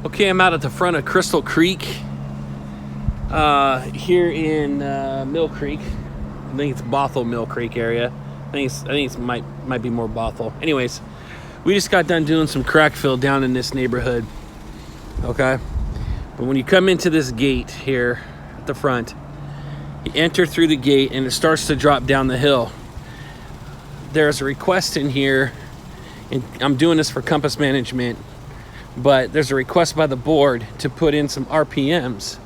Okay, I'm out at the front of Crystal Creek here in Mill Creek. I think it's Bothell Mill Creek area. I think it's might be more Bothell. Anyways, we just got done doing some crack fill down in this neighborhood. Okay, but when you come into this gate here at the front, you enter through the gate and it starts to drop down the hill. There's a request in here, and I'm doing this for Compass Management, but there's a request by the board to put in some RPMs,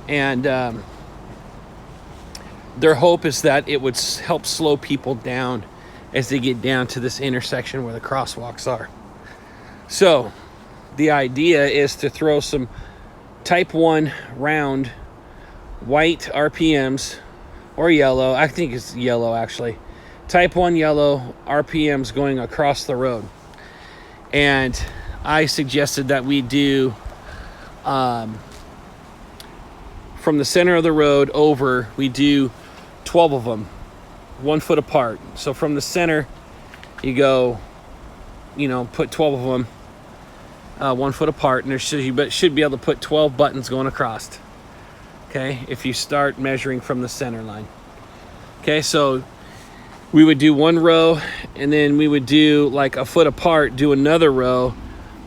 and their hope is that it would help slow people down as they get down to this intersection where the crosswalks are. So the idea is to throw some type 1 round white RPMs, or yellow, I think it's yellow actually, type 1 yellow RPMs going across the road. And I suggested that we do from the center of the road over, we do 12 of them 1 foot apart. So from the center you go, put 12 of them 1 foot apart, and you should be able to put 12 buttons going across. Okay, if you start measuring from the center line. Okay, so we would do 1 row, and then we would do like a foot apart, do another row,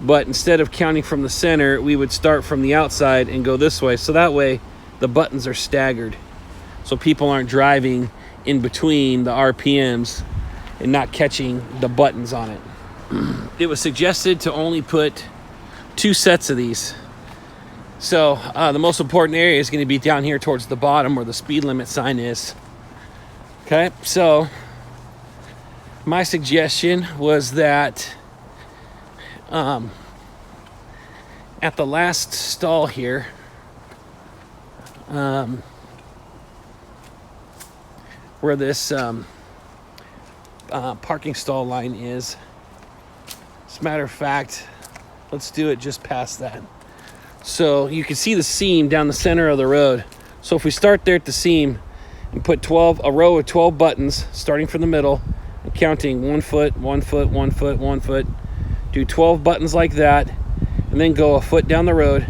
but instead of counting from the center, we would start from the outside and go this way. So that way the buttons are staggered, so people aren't driving in between the RPMs and not catching the buttons on it. It was suggested to only put 2 sets of these. So the most important area is going to be down here towards the bottom where the speed limit sign is. Okay, so my suggestion was that at the last stall here, where this parking stall line is, as a matter of fact, let's do it just past that. So you can see the seam down the center of the road. So if we start there at the seam and put a row of 12 buttons starting from the middle and counting 1 foot, 1 foot, 1 foot, 1 foot, do 12 buttons like that, and then go a foot down the road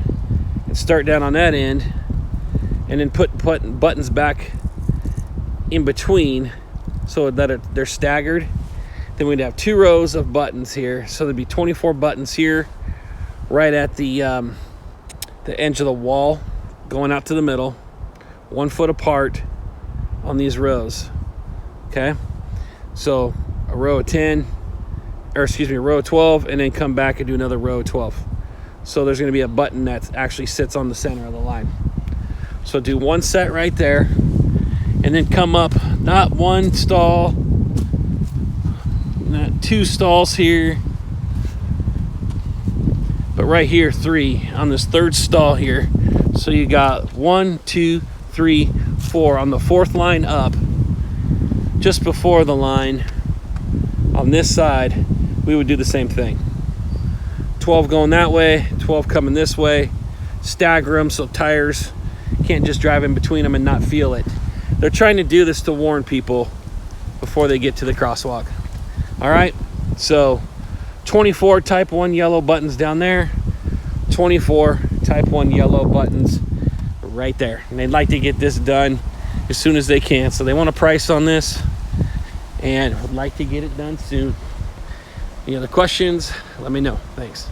and start down on that end, and then put buttons back in between so that they're staggered. Then we'd have 2 rows of buttons here, so there'd be 24 buttons here right at the edge of the wall going out to the middle, 1 foot apart on these rows. Okay, so a row of 12, and then come back and do another row of 12. So there's going to be a button that actually sits on the center of the line. So do 1 set right there, and then come up, not 1 stall, not 2 stalls here, but right here 3 on this 3rd stall here. So you got 1, 2, 3, 4 on the 4th line up, just before the line on this side. We would do the same thing, 12 going that way, 12 coming this way, stagger them so tires can't just drive in between them and not feel it. They're trying to do this to warn people before they get to the crosswalk. All right, so 24 type 1 yellow buttons down there, 24 type 1 yellow buttons right there. And they'd like to get this done as soon as they can. So they want a price on this and would like to get it done soon. Any other questions? Let me know. Thanks.